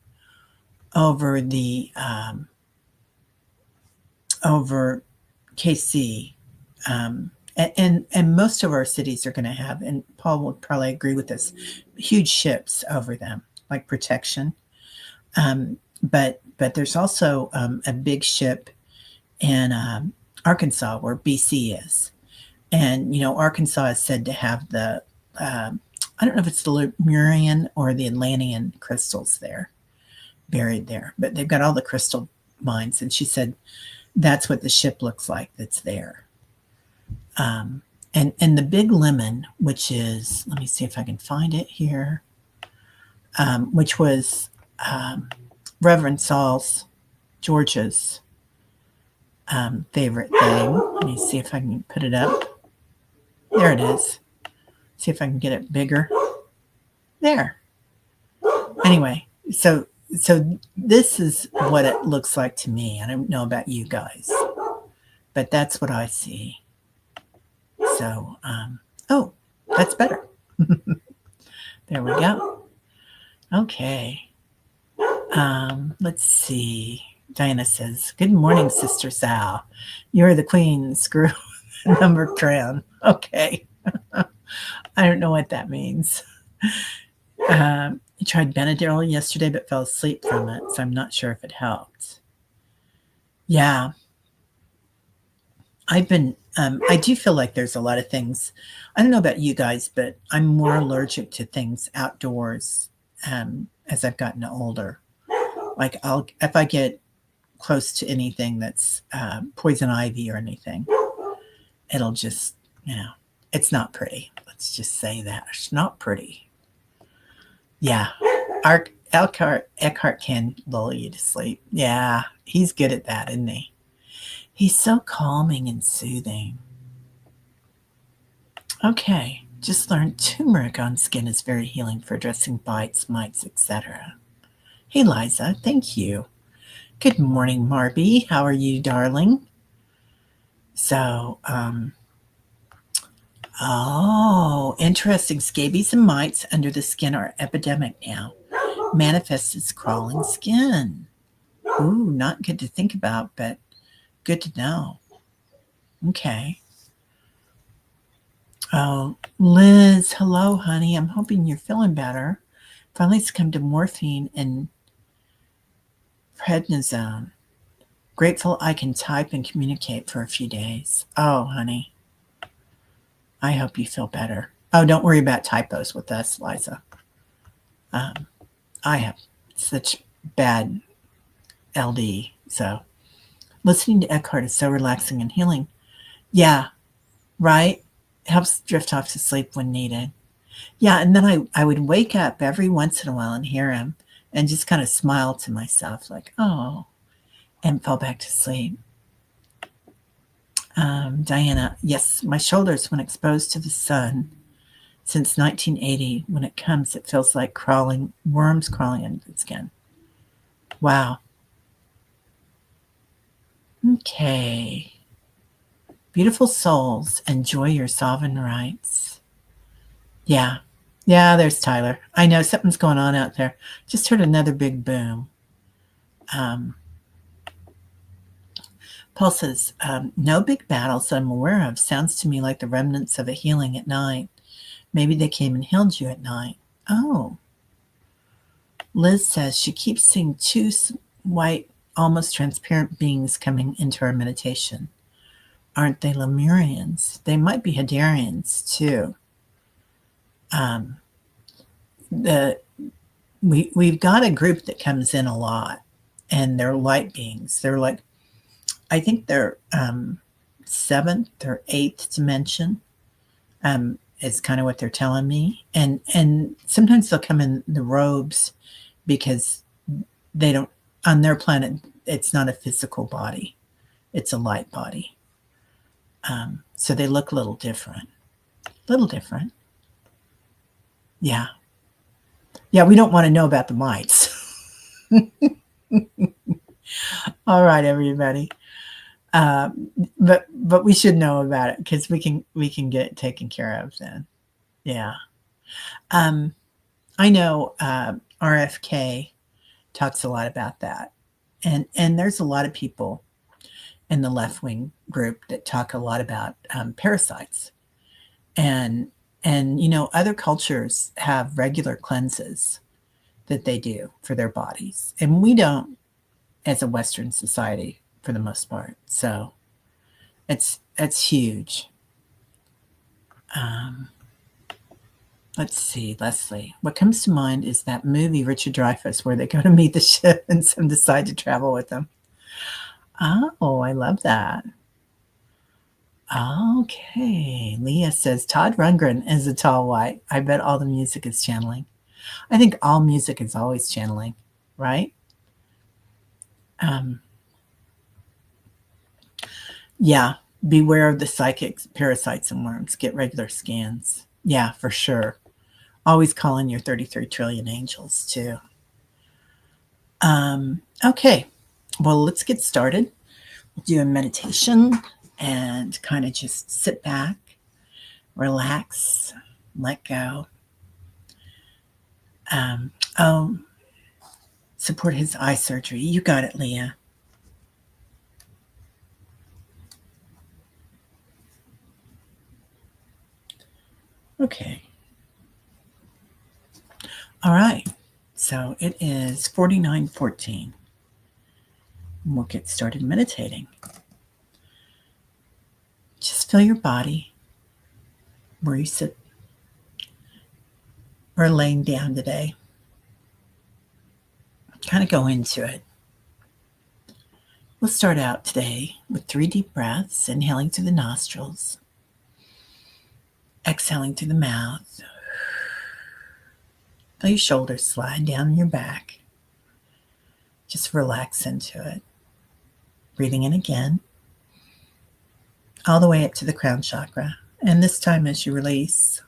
over the over KC, and most of our cities are going to have, and Paul would probably agree with this, huge ships over them, like protection. But there's also a big ship in Arkansas where BC is, and Arkansas is said to have the I don't know if it's the Lemurian or the Atlantean crystals there, buried there, but they've got all the crystal mines, and she said that's what the ship looks like that's there. And the Big Lemon, which is, let me see if I can find it here, which was Reverend Saul's, George's favorite thing. Let me see if I can put it up. There it is. See if I can get it bigger. There. Anyway, so this is what it looks like to me. I don't know about you guys, but that's what I see. So, oh, that's better. There we go. Okay. Let's see. Diana says, good morning, Sister Sal. You're the queen. Screw number crown. Okay. I don't know what that means. I tried Benadryl yesterday, but fell asleep from it, so I'm not sure if it helped. Yeah. I do feel like there's a lot of things. I don't know about you guys, but I'm more allergic to things outdoors as I've gotten older. Like if I get close to anything that's poison ivy or anything, it'll just, it's not pretty. Let's just say that. It's not pretty. Yeah. Eckhart can lull you to sleep. Yeah. He's good at that, isn't he? He's so calming and soothing. Okay. Just learned turmeric on skin is very healing for addressing bites, mites, etc. Hey, Liza, thank you. Good morning, Marby. How are you, darling? So, oh, interesting. Scabies and mites under the skin are epidemic now. Manifests as crawling skin. Ooh, not good to think about, but good to know. Okay. Oh, Liz, hello, honey. I'm hoping you're feeling better. Finally succumbed to morphine and prednisone. Grateful I can type and communicate for a few days. Oh, honey, I hope you feel better. Oh, don't worry about typos with us, Liza. I have such bad LD. So listening to Eckhart is so relaxing and healing. Yeah, right? Helps drift off to sleep when needed. Yeah, and then I would wake up every once in a while and hear him and just kind of smile to myself, like, oh, and fall back to sleep. Diana, yes, my shoulders, when exposed to the sun since 1980, when it comes, it feels like worms crawling into the skin. Wow. Okay. Beautiful souls, enjoy your sovereign rights. Yeah. Yeah, there's Tyler. I know something's going on out there. Just heard another big boom. Um, Paul says, no big battles I'm aware of. Sounds to me like the remnants of a healing at night. Maybe they came and healed you at night. Oh. Liz says she keeps seeing two white, almost transparent beings coming into our meditation. Aren't they Lemurians? They might be Hadarians too. Um, the we've got a group that comes in a lot, and they're light beings. They're like, I think they're seventh or eighth dimension. Is kind of what they're telling me, and sometimes they'll come in the robes because they don't, on their planet. It's not a physical body; it's a light body. So they look a little different. Little different. Yeah. Yeah, we don't want to know about the mites. All right, everybody. But we should know about it because we can get it taken care of then. Yeah. Um, I know RFK talks a lot about that, and there's a lot of people in the left wing group that talk a lot about parasites, and other cultures have regular cleanses that they do for their bodies, and we don't as a Western society for the most part. So it's huge. Um, let's see, Leslie. What comes to mind is that movie Richard Dreyfuss where they go to meet the ship and some decide to travel with them. Oh, I love that. Okay. Leah says Todd Rundgren is a tall white. I bet all the music is channeling. I think all music is always channeling, right? Um, yeah. Beware of the psychics, parasites, and worms. Get regular scans. Yeah, for sure. Always call in your 33 trillion angels, too. Okay. Well, let's get started. We'll do a meditation and kind of just sit back, relax, let go. Oh, support his eye surgery. You got it, Leah. Okay. All right. So it is 49:14. We'll get started meditating. Just feel your body where you sit or laying down today. Kind of go into it. We'll start out today with 3 deep breaths, inhaling through the nostrils, exhaling through the mouth. Feel your shoulders slide down your back. Just relax into it. Breathing in again, all the way up to the crown chakra. And this time as you release,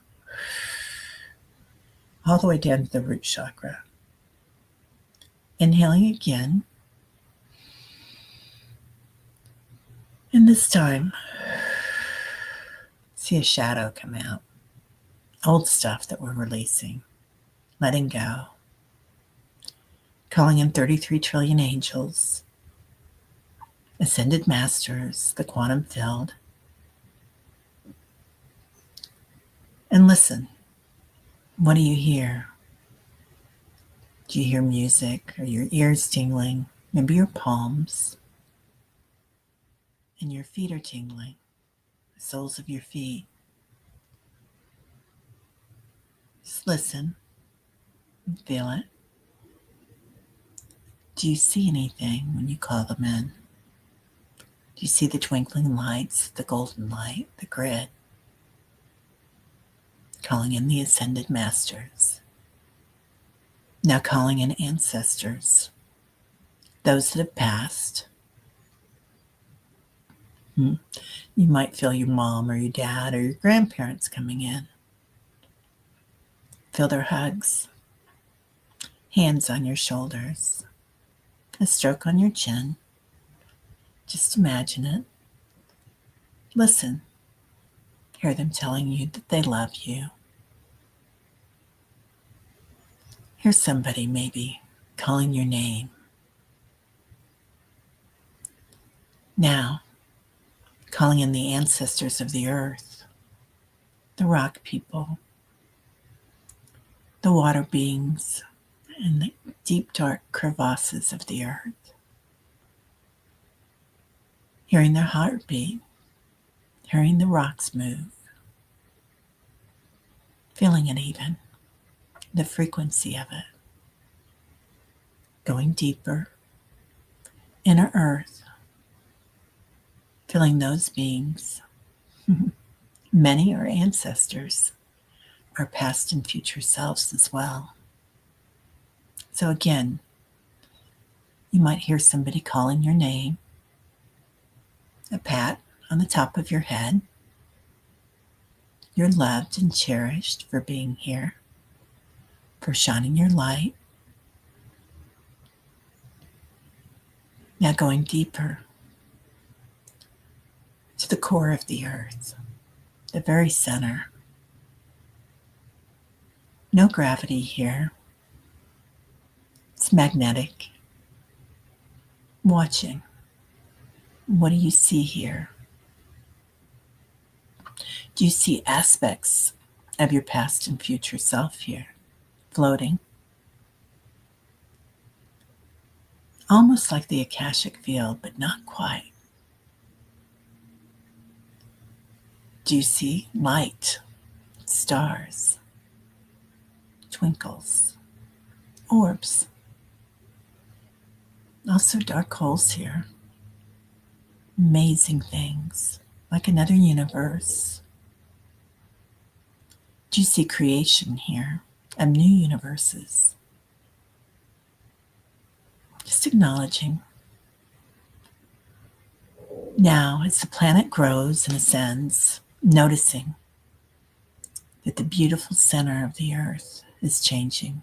all the way down to the root chakra. Inhaling again. And this time, see a shadow come out. Old stuff that we're releasing, letting go. Calling in 33 trillion angels, ascended masters, the quantum field. And listen, what do you hear? Do you hear music? Are your ears tingling? Maybe your palms. And your feet are tingling, the soles of your feet. Just listen and feel it. Do you see anything when you call them in? Do you see the twinkling lights, the golden light, the grid? Calling in the ascended masters. Now calling in ancestors, those that have passed. You might feel your mom or your dad or your grandparents coming in. Feel their hugs, hands on your shoulders, a stroke on your chin. Just imagine it. Listen. Hear them telling you that they love you. Hear somebody maybe calling your name. Now, calling in the ancestors of the earth, the rock people, the water beings, and the deep dark crevasses of the earth. Hearing their heartbeat, hearing the rocks move, feeling it even, the frequency of it. Going deeper, inner earth, feeling those beings. Many are ancestors, our past and future selves as well. So again, you might hear somebody calling your name, a pat on the top of your head. You're loved and cherished for being here, for shining your light. Now going deeper to the core of the earth, the very center. No gravity here. It's magnetic. Watching. What do you see here? Do you see aspects of your past and future self here, floating? Almost like the Akashic field, but not quite. Do you see light, stars, twinkles, orbs? Also dark holes here. Amazing things, like another universe. Do you see creation here of new universes? Just acknowledging. Now, as the planet grows and ascends, noticing that the beautiful center of the earth is changing,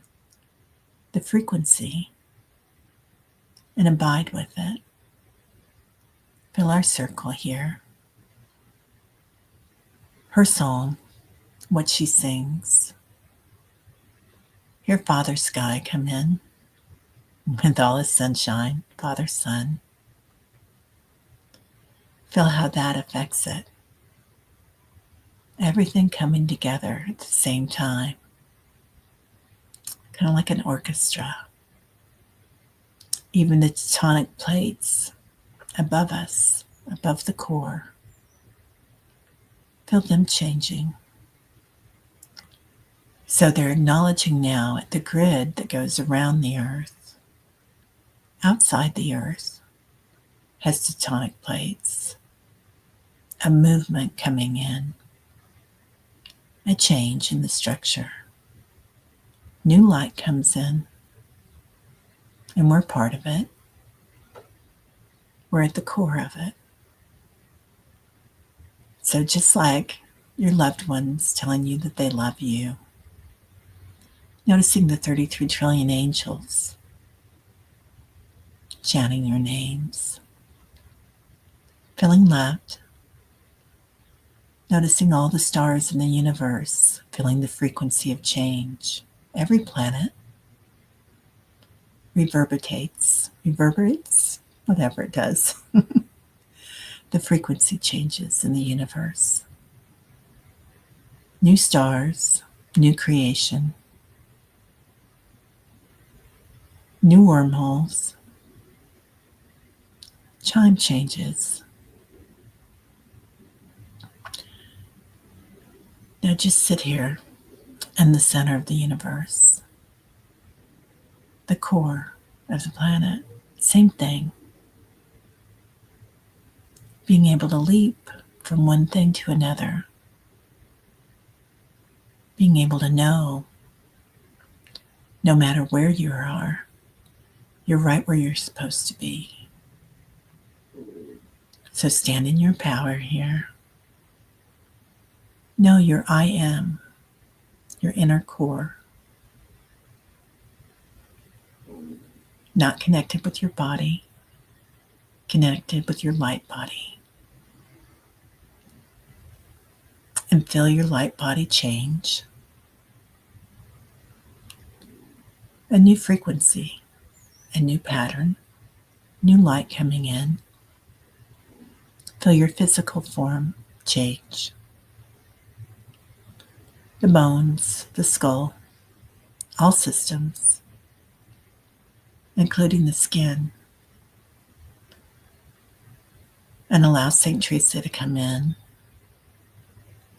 the frequency, and abide with it. Feel our circle here. Her song, what she sings. Hear Father Sky come in with all his sunshine, Father Sun. Feel how that affects it. Everything coming together at the same time. Kind of like an orchestra. Even the tectonic plates above us, above the core. Feel them changing. So they're acknowledging now at the grid that goes around the earth, outside the earth, has tectonic plates, a movement coming in, a change in the structure. New light comes in, and we're part of it. We're at the core of it. So just like your loved ones telling you that they love you. Noticing the 33 trillion angels chanting your names. Feeling loved. Noticing all the stars in the universe, feeling the frequency of change. Every planet reverberates, whatever it does. The frequency changes in the universe. New stars, new creation, new wormholes, chime changes. Now just sit here in the center of the universe, the core of the planet. Same thing. Being able to leap from one thing to another. Being able to know, no matter where you are, you're right where you're supposed to be. So stand in your power here. Know your I am, your inner core. Not connected with your body, connected with your light body. And feel your light body change. A new frequency, a new pattern, new light coming in. Feel your physical form change. The bones, the skull, all systems, including the skin. And allow St. Teresa to come in.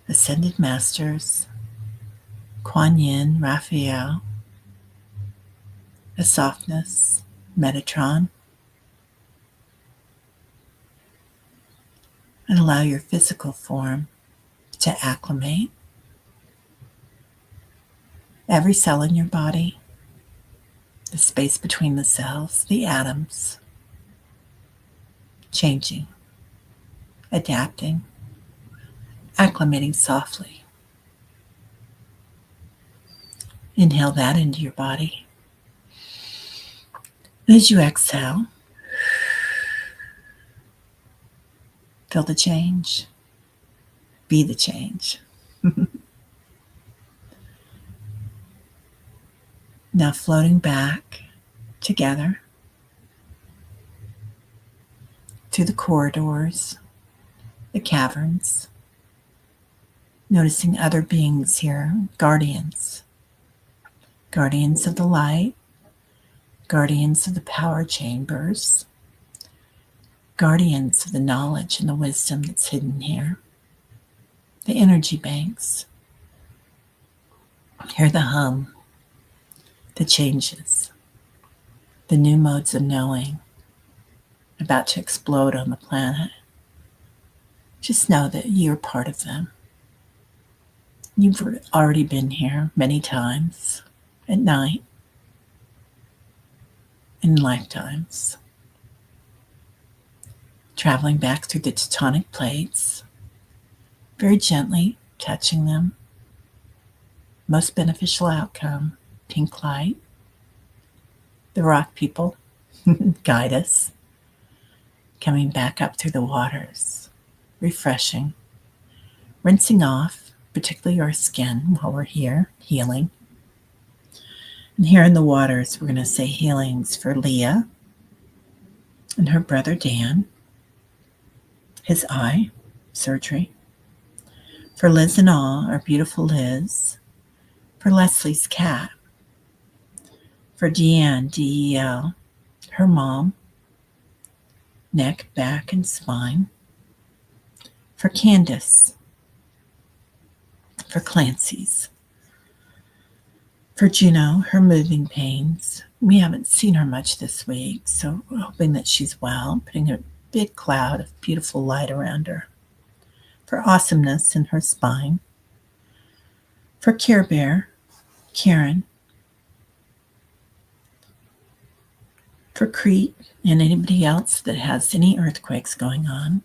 Ascended Masters, Kuan Yin, Raphael, a softness, Metatron, and allow your physical form to acclimate. Every cell in your body, the space between the cells, the atoms, changing, adapting, acclimating softly. Inhale that into your body. As you exhale, feel the change. Be the change. Now floating back together through the corridors, the caverns, noticing other beings here, guardians of the light, guardians of the power chambers, guardians of the knowledge and the wisdom that's hidden here, the energy banks. Hear the hum, the changes, the new modes of knowing about to explode on the planet. Just know that you're part of them. You've already been here many times, at night, in lifetimes. Traveling back through the tectonic plates, very gently touching them. Most beneficial outcome, pink light. The rock people guide us. Coming back up through the waters, refreshing, rinsing off, particularly our skin while we're here, healing. And here in the waters, we're going to say healings for Leah and her brother Dan, his eye surgery. For Liz and all, our beautiful Liz. For Leslie's cat. For Deanne, DEL, her mom, neck, back, and spine. For Candace. For Clancy's. For Juno, her moving pains. We haven't seen her much this week, so we're hoping that she's well, putting a big cloud of beautiful light around her. For awesomeness in her spine. For Care Bear, Karen. For Crete and anybody else that has any earthquakes going on.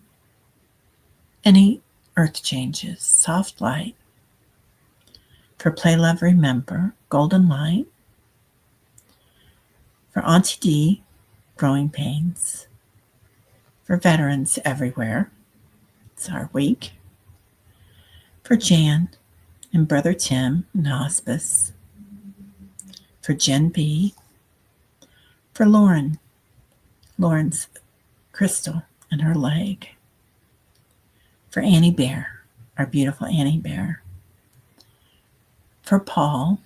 Any Earth changes, soft light. For play, love, remember, golden light. For Auntie D, growing pains. For veterans everywhere, it's our week. For Jan and Brother Tim in hospice. For Jen B. For Lauren's crystal in her leg. For Annie Bear, our beautiful Annie Bear. For Paul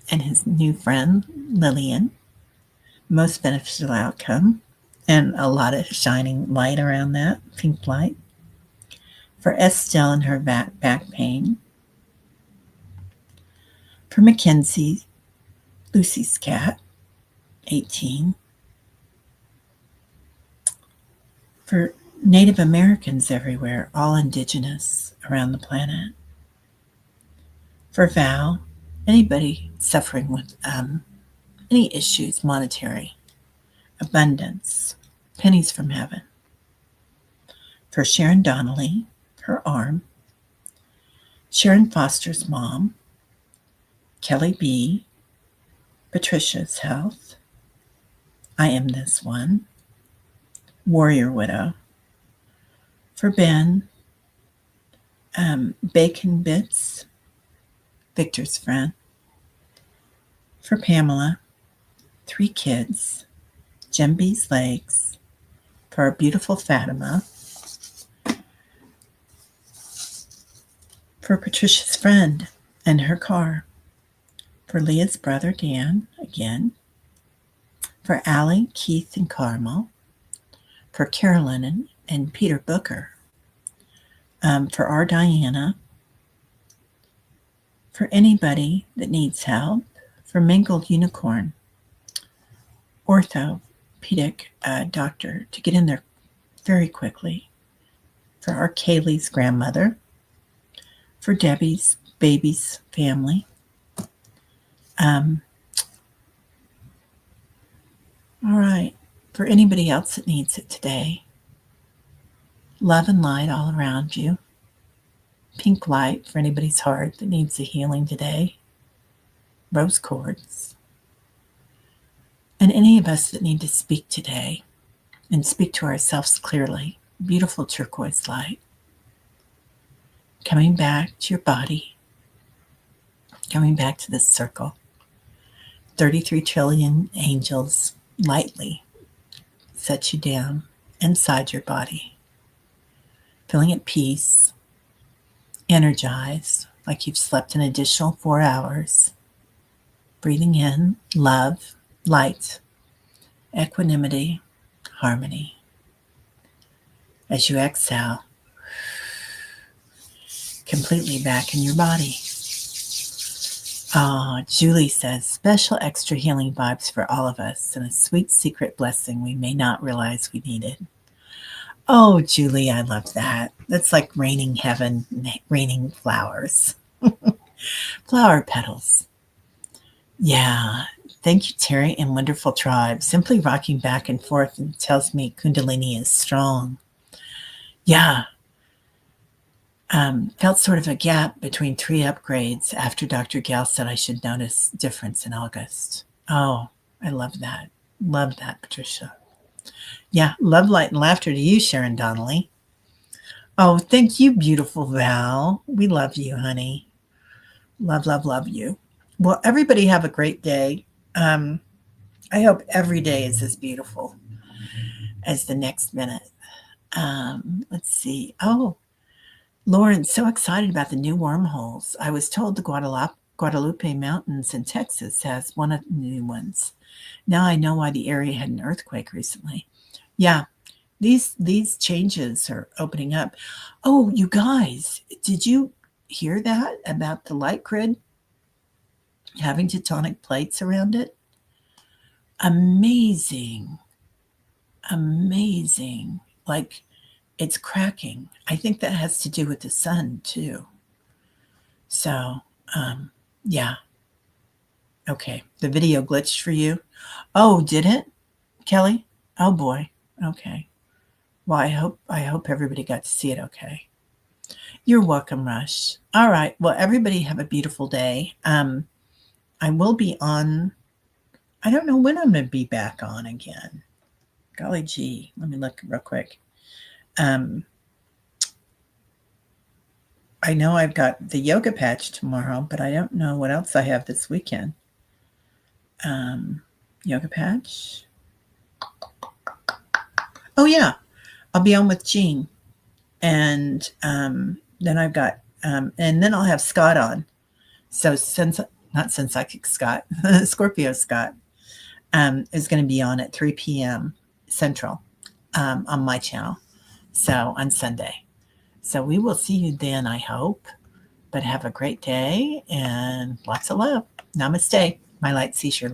and his new friend Lillian, most beneficial outcome, and a lot of shining light around that, pink light. For Estelle and her back pain. For Mackenzie, Lucy's cat, 18. For Native Americans everywhere, all indigenous around the planet. For Val, anybody suffering with any issues, monetary, abundance, pennies from heaven. For Sharon Donnelly, her arm. Sharon Foster's mom. Kelly B. Patricia's health. I am this one. Warrior widow. For Ben, Bacon Bits, Victor's friend. For Pamela, 3 kids, Jem B's legs. For our beautiful Fatima. For Patricia's friend and her car. For Leah's brother Dan, again. For Allie, Keith, and Carmel. For Carolyn and Peter Booker. For our Diana. For anybody that needs help. For Mangled Unicorn, orthopedic doctor, to get in there very quickly. For our Kaylee's grandmother. For Debbie's baby's family. All right. For anybody else that needs it today. Love and light all around you. Pink light for anybody's heart that needs a healing today. Rose quartz. And any of us that need to speak today and speak to ourselves clearly. Beautiful turquoise light. Coming back to your body. Coming back to this circle. 33 trillion angels lightly set you down inside your body. Feeling at peace, energized, like you've slept an additional 4 hours. Breathing in love, light, equanimity, harmony. As you exhale, completely back in your body. Julie says, special extra healing vibes for all of us and a sweet secret blessing we may not realize we needed. Oh, Julie, I love that. That's like raining heaven, raining flowers. Flower petals. Yeah. Thank you, Terry and Wonderful Tribe. Simply rocking back and forth and tells me Kundalini is strong. Yeah. Felt sort of a gap between 3 upgrades after Dr. Gal said I should notice difference in August. Oh, I love that. Love that, Patricia. Yeah, love, light, and laughter to you, Sharon Donnelly. Oh, thank you, beautiful Val. We love you, honey. Love, love, love you. Well, everybody have a great day. I hope every day is as beautiful as the next minute. Let's see. Oh, Lauren, so excited about the new wormholes. I was told the Guadalupe Mountains in Texas has one of the new ones. Now I know why the area had an earthquake recently. Yeah, these changes are opening up. Oh, you guys, did you hear that about the light grid having tectonic plates around it? Amazing. Amazing. Like, it's cracking. I think that has to do with the sun, too. So, yeah. Okay, the video glitched for you. Oh, did it, Kelly? Oh, boy. Okay. Well, I hope everybody got to see it okay. You're welcome, Rush. All right. Well, everybody have a beautiful day. I will be on. I don't know when I'm going to be back on again. Golly gee, let me look real quick. Um, I know I've got the yoga patch tomorrow, but I don't know what else I have this weekend. Yoga patch. Oh yeah, I'll be on with Jean, and then I've got, and then I'll have Scott on. So since not since psychic Scott, Scorpio Scott is going to be on at 3 p.m. Central on my channel. So on Sunday. So we will see you then, I hope. But have a great day and lots of love. Namaste. My light seashore.